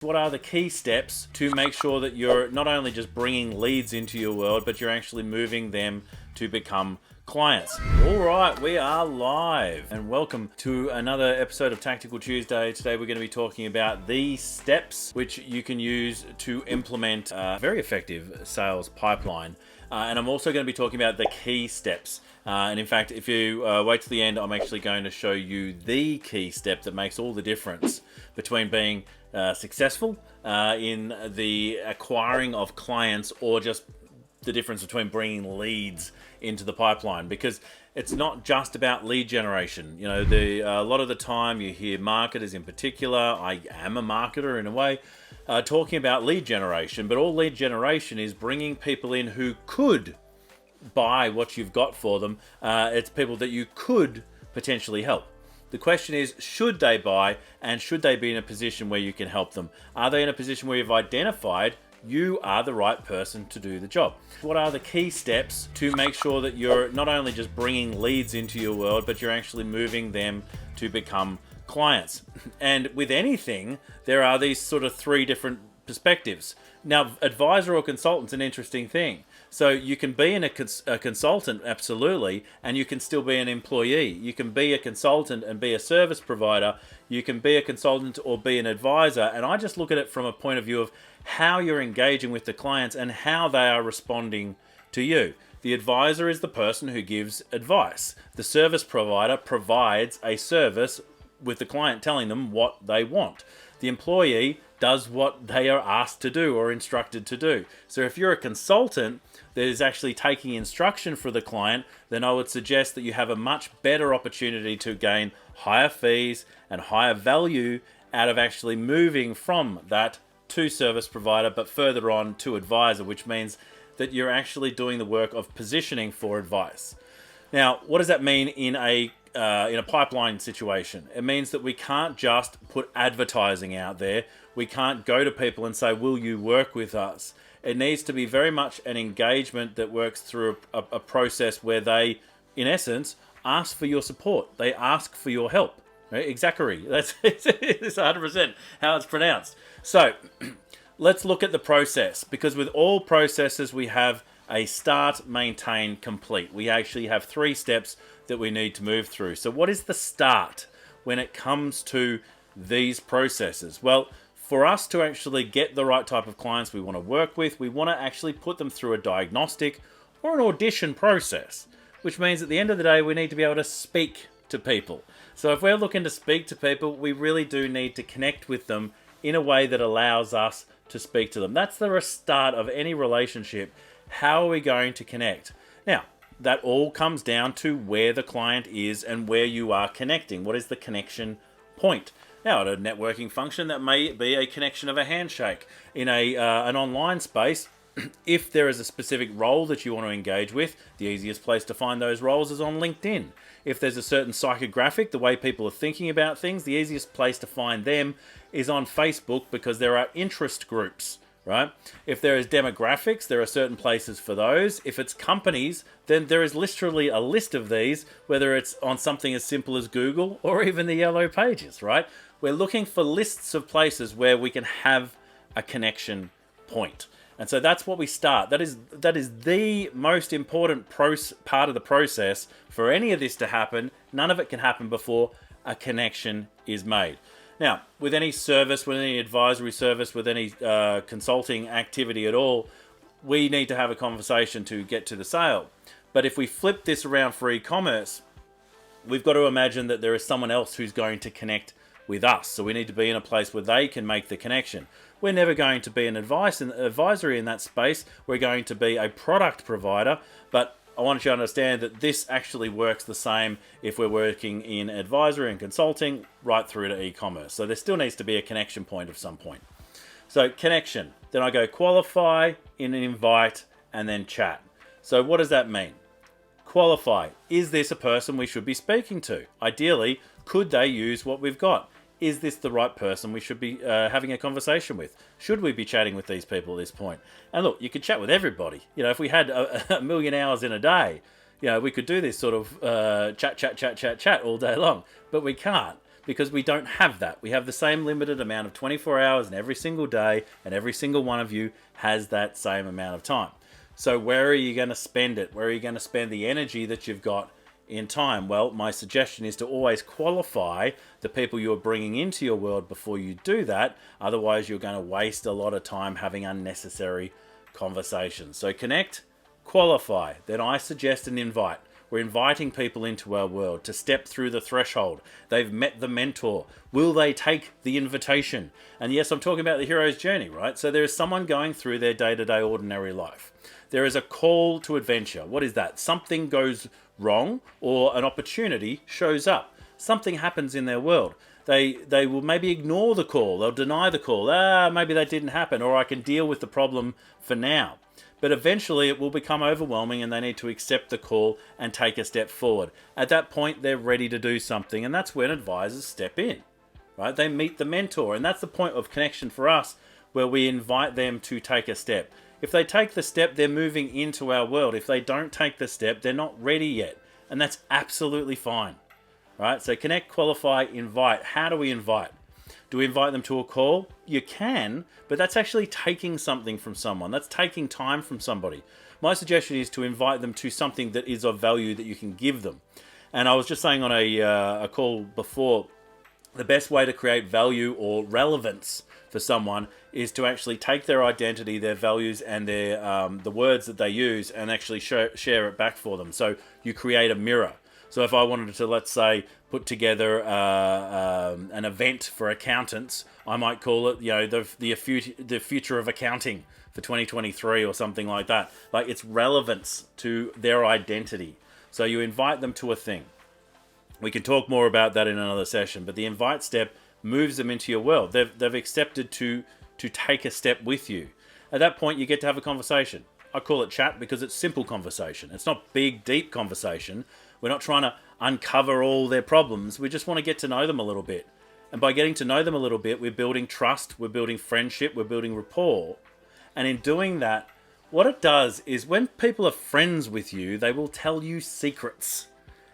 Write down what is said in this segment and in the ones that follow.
What are the key steps to make sure that you're not only just bringing leads into your world, but you're actually moving them to become clients? All right, we are live and welcome to another episode of Tactical Tuesday. Today we're going to be talking about the steps which you can use to implement a very effective sales pipeline. And I'm also going to be talking about the key steps. And in fact, if you wait till the end, I'm actually going to show you the key step that makes all the difference between being successful in the acquiring of clients or just the difference between bringing leads into the pipeline, because it's not just about lead generation. You know, a lot of the time you hear marketers in particular, I am a marketer in a way, talking about lead generation, but all lead generation is bringing people in who could buy what you've got for them. It's people that you could potentially help. The question is, should they buy, and should they be in a position where you can help them? Are they in a position where you've identified you are the right person to do the job? What are the key steps to make sure that you're not only just bringing leads into your world, but you're actually moving them to become clients? And with anything, there are these sort of three different perspectives. Now, advisor or consultant's an interesting thing. So you can be a consultant, absolutely, and you can still be an employee. You can be a consultant and be a service provider. You can be a consultant or be an advisor. And I just look at it from a point of view of how you're engaging with the clients and how they are responding to you. The advisor is the person who gives advice. The service provider provides a service with the client telling them what they want. The employee does what they are asked to do or instructed to do. So if you're a consultant that is actually taking instruction for the client, then I would suggest that you have a much better opportunity to gain higher fees and higher value out of actually moving from that to service provider, but further on to advisor, which means that you're actually doing the work of positioning for advice. Now, what does that mean in a pipeline situation? It means that we can't just put advertising out there. We can't go to people and say, will you work with us? It needs to be very much an engagement that works through a process where they, in essence, ask for your support. They ask for your help. Right? Exactly. It's 100% how it's pronounced. So let's look at the process, because with all processes we have a start, maintain, complete. We actually have three steps that we need to move through. So what is the start when it comes to these processes? Well, for us to actually get the right type of clients we want to work with, we want to actually put them through a diagnostic or an audition process, which means at the end of the day, we need to be able to speak to people. So if we're looking to speak to people, we really do need to connect with them in a way that allows us to speak to them. That's the start of any relationship. How are we going to connect? Now, that all comes down to where the client is and where you are connecting. What is the connection point? Now, at a networking function, that may be a connection of a handshake. In an online space, if there is a specific role that you want to engage with, the easiest place to find those roles is on LinkedIn. If there's a certain psychographic, the way people are thinking about things, the easiest place to find them is on Facebook, because there are interest groups. Right? If there is demographics, there are certain places for those. If it's companies, then there is literally a list of these, whether it's on something as simple as Google or even the yellow pages, right? We're looking for lists of places where we can have a connection point. And so that's what we start. That is the most important part of the process for any of this to happen. None of it can happen before a connection is made. Now, with any service, with any advisory service, with any consulting activity at all, we need to have a conversation to get to the sale. But if we flip this around for e-commerce, we've got to imagine that there is someone else who's going to connect with us. So we need to be in a place where they can make the connection. We're never going to be an advisory in that space. We're going to be a product provider, but I want you to understand that this actually works the same if we're working in advisory and consulting right through to e-commerce. So there still needs to be a connection point of some point. So connection, then I go qualify, invite, and then chat. So what does that mean? Qualify. Is this a person we should be speaking to? Ideally, could they use what we've got? Is this the right person we should be having a conversation with? Should we be chatting with these people at this point? And look, you could chat with everybody. You know, if we had a million hours in a day, you know, we could do this sort of chat all day long. But we can't. because we don't have that. We have the same limited amount of 24 hours in every single day, and every single one of you has that same amount of time. So where are you going to spend it? Where are you going to spend the energy that you've got in time? Well, my suggestion is to always qualify the people you're bringing into your world before you do that. Otherwise, you're going to waste a lot of time having unnecessary conversations. So connect, qualify. Then I suggest an invite. We're inviting people into our world to step through the threshold. They've met the mentor. Will they take the invitation? And yes, I'm talking about the hero's journey, right? So there is someone going through their day-to-day ordinary life. There is a call to adventure. What is that? Something goes wrong or an opportunity shows up. Something happens in their world. They will maybe ignore the call. They'll deny the call. Maybe that didn't happen, or I can deal with the problem for now. But eventually it will become overwhelming and they need to accept the call and take a step forward. At that point, they're ready to do something, and that's when advisors step in, right? They meet the mentor, and that's the point of connection for us, where we invite them to take a step. If they take the step, they're moving into our world. If they don't take the step, they're not ready yet, and that's absolutely fine, right? So connect, qualify, invite. How do we invite? Do we invite them to a call? You can, but that's actually taking something from someone. That's taking time from somebody. My suggestion is to invite them to something that is of value that you can give them. And I was just saying on a call before, the best way to create value or relevance for someone is to actually take their identity, their values, and their the words that they use, and actually share it back for them. So you create a mirror. So if I wanted to, let's say, put together an event for accountants, I might call it, the future of accounting for 2023 or something like that. Like, it's relevance to their identity. So you invite them to a thing. We can talk more about that in another session, but the invite step moves them into your world. They've accepted to take a step with you. At that point, you get to have a conversation. I call it chat because it's simple conversation. It's not big, deep conversation. We're not trying to uncover all their problems. We just want to get to know them a little bit. And by getting to know them a little bit, we're building trust, we're building friendship, we're building rapport. And in doing that, what it does is when people are friends with you, they will tell you secrets.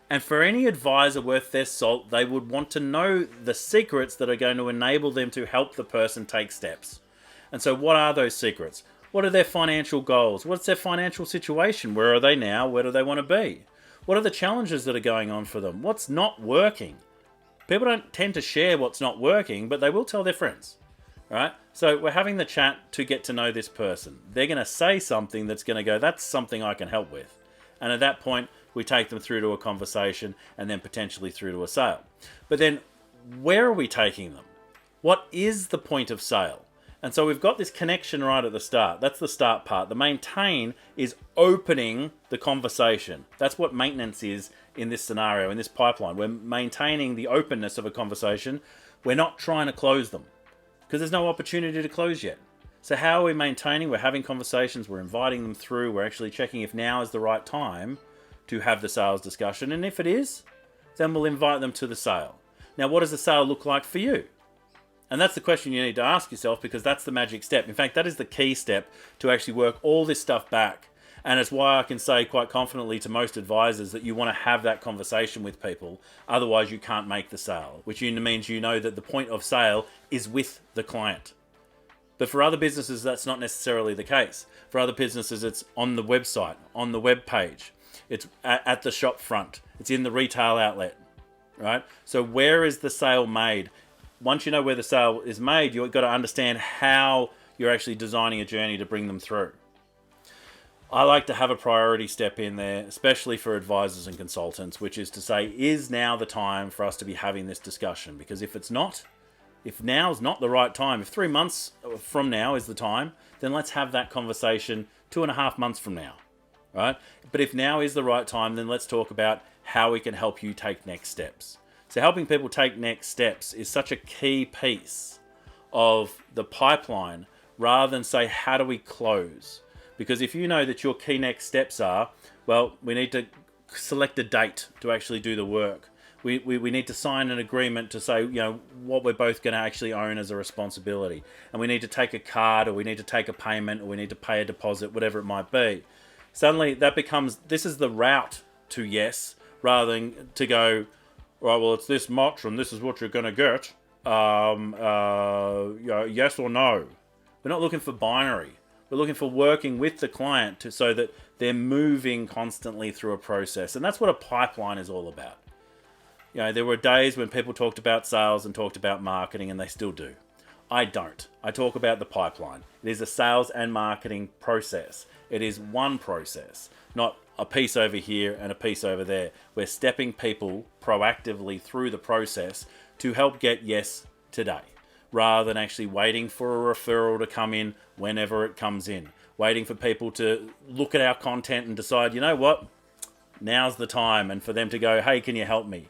And for any advisor worth their salt, they would want to know the secrets that are going to enable them to help the person take steps. And so what are those secrets? What are their financial goals? What's their financial situation? Where are they now? Where do they want to be? What are the challenges that are going on for them? What's not working? People don't tend to share what's not working, but they will tell their friends, right? So we're having the chat to get to know this person. They're going to say something that's going to go, that's something I can help with. And at that point, we take them through to a conversation and then potentially through to a sale. But then where are we taking them? What is the point of sale? And so we've got this connection right at the start. That's the start part. The maintain is opening the conversation. That's what maintenance is in this scenario, in this pipeline. We're maintaining the openness of a conversation. We're not trying to close them because there's no opportunity to close yet. So how are we maintaining? We're having conversations. We're inviting them through. We're actually checking if now is the right time to have the sales discussion. And if it is, then we'll invite them to the sale. Now, what does the sale look like for you? And that's the question you need to ask yourself, because that's the magic step. In fact, that is the key step to actually work all this stuff back. And it's why I can say quite confidently to most advisors that you want to have that conversation with people. Otherwise, you can't make the sale, which means you know that the point of sale is with the client. But for other businesses, that's not necessarily the case. For other businesses, it's on the website, on the web page. It's at the shop front. It's in the retail outlet, right? So where is the sale made? Once you know where the sale is made, you've got to understand how you're actually designing a journey to bring them through. I like to have a priority step in there, especially for advisors and consultants, which is to say, is now the time for us to be having this discussion? Because if it's not, if now is not the right time, if 3 months from now is the time, then let's have that conversation 2.5 months from now, right? But if now is the right time, then let's talk about how we can help you take next steps. So helping people take next steps is such a key piece of the pipeline, rather than say, how do we close? Because if you know that your key next steps are, well, we need to select a date to actually do the work. We need to sign an agreement to say, what we're both going to actually own as a responsibility. And we need to take a card, or we need to take a payment, or we need to pay a deposit, whatever it might be. Suddenly that becomes, this is the route to yes, rather than to go, right, well, it's this much and this is what you're going to get. Yes or no. We're not looking for binary. We're looking for working with the client so that they're moving constantly through a process. And that's what a pipeline is all about. There were days when people talked about sales and talked about marketing, and they still do. I don't. I talk about the pipeline. It is a sales and marketing process. It is one process, not a piece over here and a piece over there. We're stepping people proactively through the process to help get yes today, rather than actually waiting for a referral to come in whenever it comes in. Waiting for people to look at our content and decide, you know what, now's the time, and for them to go, hey, can you help me?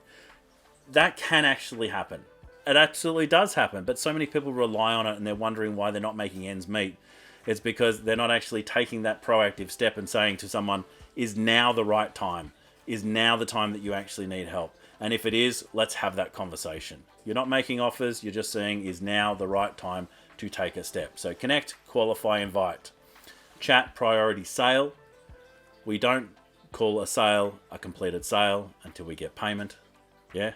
That can actually happen. It absolutely does happen, but so many people rely on it and they're wondering why they're not making ends meet. It's because they're not actually taking that proactive step and saying to someone, is now the right time? Is now the time that you actually need help? And if it is, let's have that conversation. You're not making offers, you're just saying, is now the right time to take a step? So connect, qualify, invite. Chat, priority, sale. We don't call a sale a completed sale until we get payment. Yeah?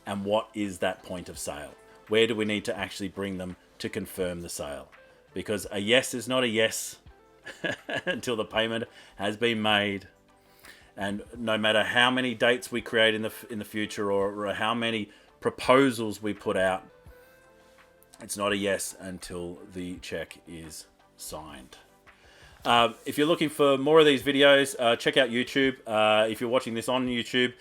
And what is that point of sale? Where do we need to actually bring them to confirm the sale? Because a yes is not a yes until the payment has been made. And no matter how many dates we create in the future, or how many proposals we put out, it's not a yes until the check is signed. If you're looking for more of these videos, check out YouTube. If you're watching this on YouTube,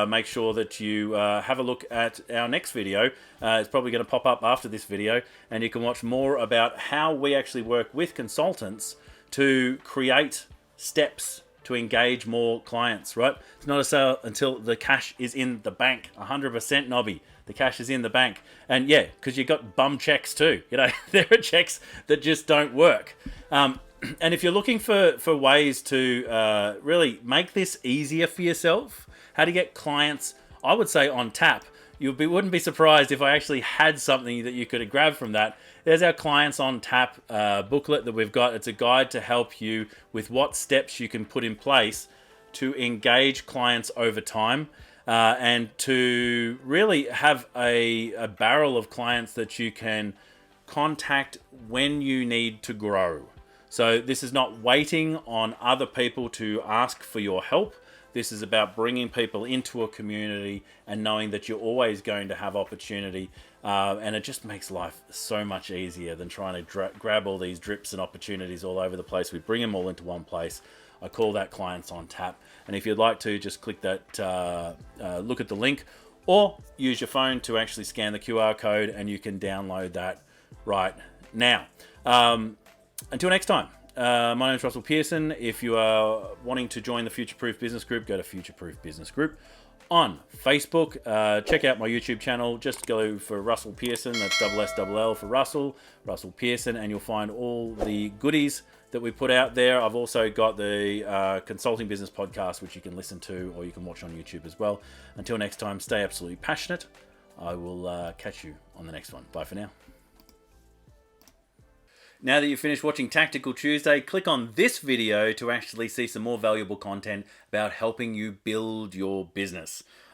make sure that you have a look at our next video. It's probably going to pop up after this video, and you can watch more about how we actually work with consultants to create steps to engage more clients, right? It's not a sale until the cash is in the bank. 100% Nobby. The cash is in the bank. And yeah, because you got bum checks too. There are checks that just don't work. And if you're looking for ways to really make this easier for yourself, how to get clients, I would say on tap. Wouldn't be surprised if I actually had something that you could grab from that. There's our Clients on Tap booklet that we've got. It's a guide to help you with what steps you can put in place to engage clients over time, and to really have a barrel of clients that you can contact when you need to grow. So this is not waiting on other people to ask for your help. This is about bringing people into a community and knowing that you're always going to have opportunity. And it just makes life so much easier than trying to grab all these drips and opportunities all over the place. We bring them all into one place. I call that Clients on Tap. And if you'd like to, just click that, look at the link, or use your phone to actually scan the QR code, and you can download that right now. Until next time, my name is Russell Pearson. If you are wanting to join the Future Proof Business Group, go to Future Proof Business Group on Facebook. Check out my YouTube channel. Just go for Russell Pearson. That's SSL for Russell Pearson, and you'll find all the goodies that we put out there. I've also got the Consulting Business Podcast, which you can listen to or you can watch on YouTube as well. Until next time, stay absolutely passionate. I will catch you on the next one. Bye for now. Now that you've finished watching Tactical Tuesday, click on this video to actually see some more valuable content about helping you build your business.